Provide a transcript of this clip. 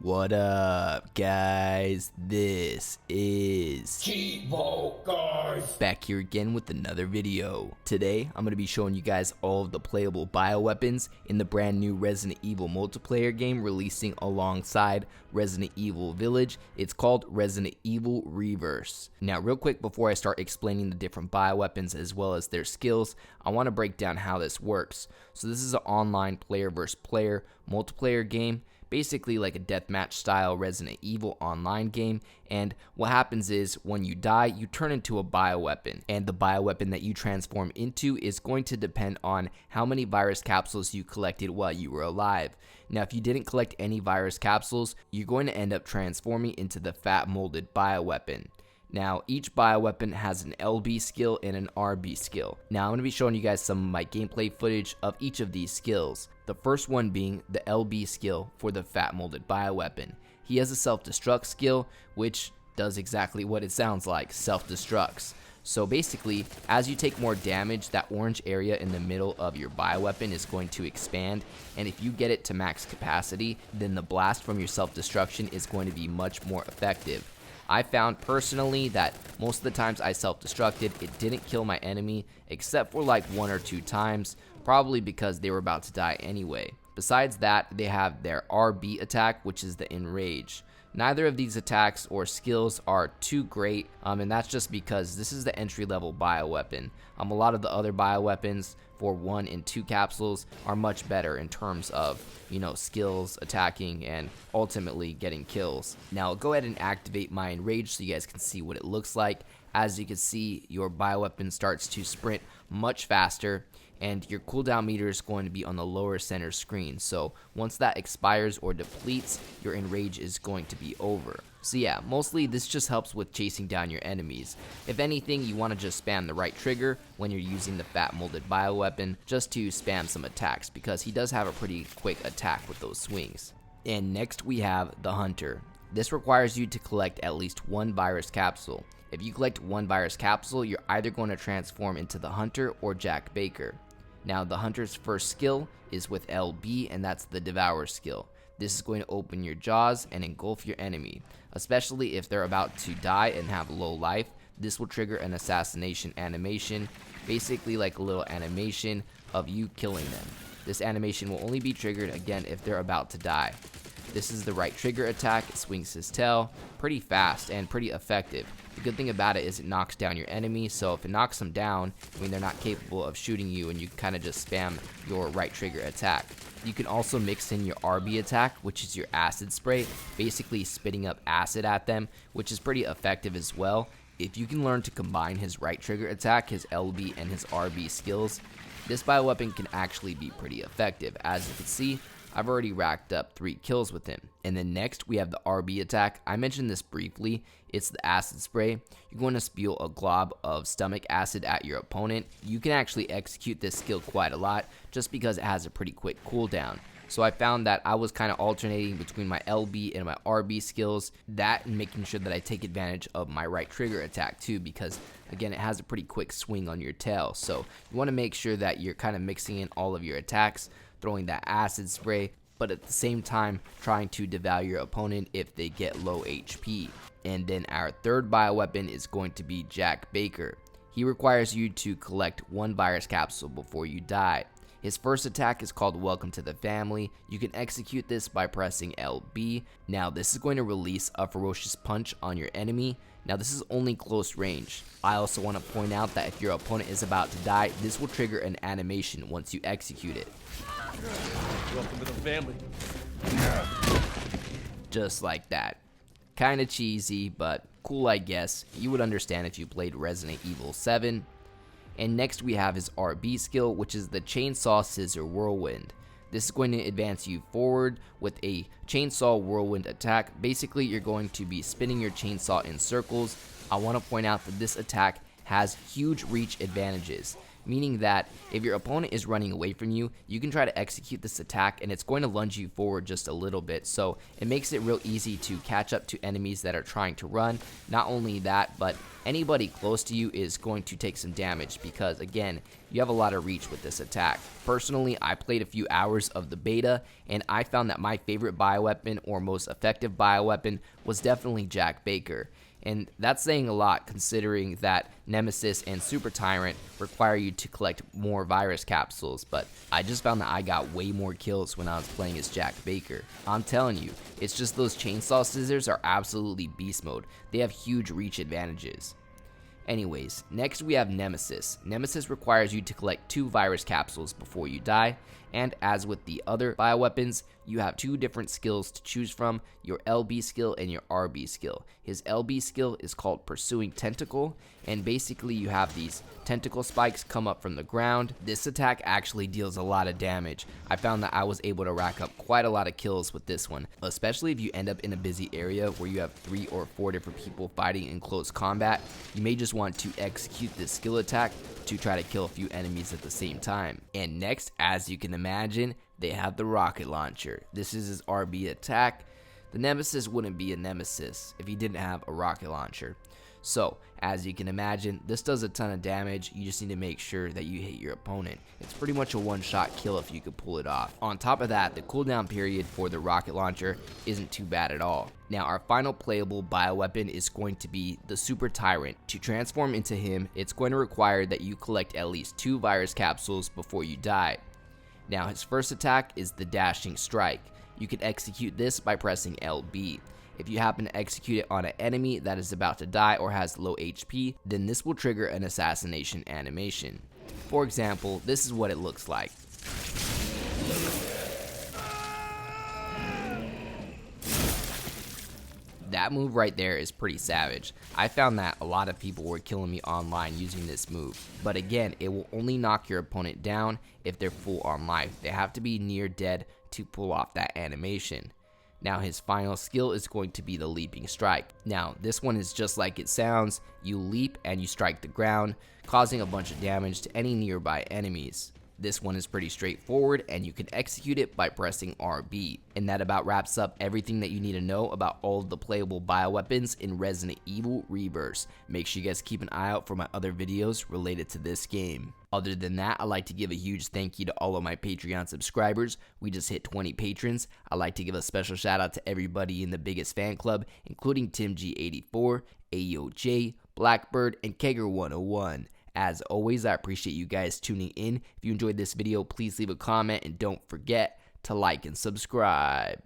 What up, guys? This is Cheevo, guys! Back here again with another video. Today, I'm going to be showing you guys all of the playable bioweapons in the brand new Resident Evil multiplayer game releasing alongside Resident Evil Village. It's called Resident Evil Reverse. Now, real quick before I start explaining the different bioweapons as well as their skills, I want to break down how this works. So this is an online player versus player multiplayer game. Basically like a deathmatch style Resident Evil online game, and what happens is when you die you turn into a bioweapon, and the bioweapon that you transform into is going to depend on how many virus capsules you collected while you were alive. Now if you didn't collect any virus capsules, you're going to end up transforming into the fat molded bioweapon. Now, each bioweapon has an LB skill and an RB skill. Now, I'm going to be showing you guys some of my gameplay footage of each of these skills. The first one being the LB skill for the fat molded bioweapon. He has a self-destruct skill, which does exactly what it sounds like, self-destructs. So basically, as you take more damage, that orange area in the middle of your bioweapon is going to expand, and if you get it to max capacity, then the blast from your self-destruction is going to be much more effective. I found personally that most of the times I self-destructed, it didn't kill my enemy except for like 1 or 2 times, probably because they were about to die anyway. Besides that, they have their RB attack, which is the Enrage. Neither of these attacks or skills are too great, and that's just because this is the entry-level bioweapon. A lot of the other bioweapons for 1 and 2 capsules are much better in terms of, skills, attacking, and ultimately getting kills. Now I'll go ahead and activate my Enrage so you guys can see what it looks like. As you can see, your bioweapon starts to sprint much faster, and your cooldown meter is going to be on the lower center screen. So once that expires or depletes, your Enrage is going to be over. So yeah, mostly this just helps with chasing down your enemies. If anything, you want to just spam the right trigger when you're using the fat molded bioweapon just to spam some attacks, because he does have a pretty quick attack with those swings. And next we have the Hunter. This requires you to collect at least 1 virus capsule. If you collect 1 virus capsule, you're either going to transform into the Hunter or Jack Baker. Now the Hunter's first skill is with LB, and that's the Devour skill. This is going to open your jaws and engulf your enemy, especially if they're about to die and have low life. This will trigger an assassination animation, basically like a little animation of you killing them. This animation will only be triggered again if they're about to die. This is the right trigger attack. It swings his tail pretty fast and pretty effective. The good thing about it is it knocks down your enemy, so if it knocks them down, they're not capable of shooting you, and you kind of just spam your right trigger attack. You can also mix in your RB attack, which is your acid spray, basically spitting up acid at them, which is pretty effective as well. If you can learn to combine his right trigger attack, his LB, and his RB skills, this bioweapon can actually be pretty effective. As you can see, I've already racked up 3 kills with him. And then next we have the RB attack. I mentioned this briefly. It's the acid spray. You're going to spew a glob of stomach acid at your opponent. You can actually execute this skill quite a lot just because it has a pretty quick cooldown. So I found that I was kind of alternating between my LB and my RB skills, that and making sure that I take advantage of my right trigger attack too, because again it has a pretty quick swing on your tail. So you want to make sure that you're kind of mixing in all of your attacks, throwing that acid spray, but at the same time trying to devour your opponent if they get low HP. And then our third bioweapon is going to be Jack Baker. He requires you to collect 1 virus capsule before you die. His first attack is called Welcome to the Family. You can execute this by pressing LB. Now this is going to release a ferocious punch on your enemy. Now this is only close range. I also want to point out that if your opponent is about to die, this will trigger an animation once you execute it. Welcome to the family. Just like that. Kinda cheesy, but cool I guess. You would understand if you played Resident Evil 7. And next we have his RB skill, which is the Chainsaw Scissor Whirlwind. This is going to advance you forward with a Chainsaw Whirlwind attack. Basically, you're going to be spinning your chainsaw in circles. I want to point out that this attack has huge reach advantages. meaning that if your opponent is running away from you, you can try to execute this attack and it's going to lunge you forward just a little bit. So it makes it real easy to catch up to enemies that are trying to run. Not only that, but anybody close to you is going to take some damage because, again, you have a lot of reach with this attack. Personally, I played a few hours of the beta and I found that my favorite bioweapon or most effective bioweapon was definitely Jack Baker. And that's saying a lot considering that Nemesis and Super Tyrant require you to collect more virus capsules, but I just found that I got way more kills when I was playing as Jack Baker. I'm telling you, it's just those chainsaw scissors are absolutely beast mode. They have huge reach advantages. Anyways, next we have Nemesis. Nemesis requires you to collect 2 virus capsules before you die, and as with the other bioweapons, you have 2 different skills to choose from, your LB skill and your RB skill. His LB skill is called Pursuing Tentacle, and basically you have these tentacle spikes come up from the ground. This attack actually deals a lot of damage. I found that I was able to rack up quite a lot of kills with this one, especially if you end up in a busy area where you have 3 or 4 different people fighting in close combat. You may just want to execute this skill attack to try to kill a few enemies at the same time. And next, as you can imagine, they have the rocket launcher. This is his RB attack. The Nemesis wouldn't be a Nemesis if he didn't have a rocket launcher. So, as you can imagine, this does a ton of damage. You just need to make sure that you hit your opponent. It's pretty much a one-shot kill if you could pull it off. On top of that, the cooldown period for the rocket launcher isn't too bad at all. Now, our final playable bioweapon is going to be the Super Tyrant. To transform into him, it's going to require that you collect at least 2 virus capsules before you die. Now, his first attack is the Dashing Strike. You can execute this by pressing LB. If you happen to execute it on an enemy that is about to die or has low HP, then this will trigger an assassination animation. For example, this is what it looks like. That move right there is pretty savage. I found that a lot of people were killing me online using this move. But again, it will only knock your opponent down if they're full on life. They have to be near dead to pull off that animation. Now his final skill is going to be the Leaping Strike. Now this one is just like it sounds. You leap and you strike the ground, causing a bunch of damage to any nearby enemies. This one is pretty straightforward and you can execute it by pressing RB. And that about wraps up everything that you need to know about all of the playable bioweapons in Resident Evil Rebirth. Make sure you guys keep an eye out for my other videos related to this game. Other than that, I'd like to give a huge thank you to all of my Patreon subscribers. We just hit 20 patrons. I'd like to give a special shout out to everybody in the biggest fan club, including TimG84, AOJ, Blackbird, and Kegger101. As always, I appreciate you guys tuning in. If you enjoyed this video, please leave a comment and don't forget to like and subscribe.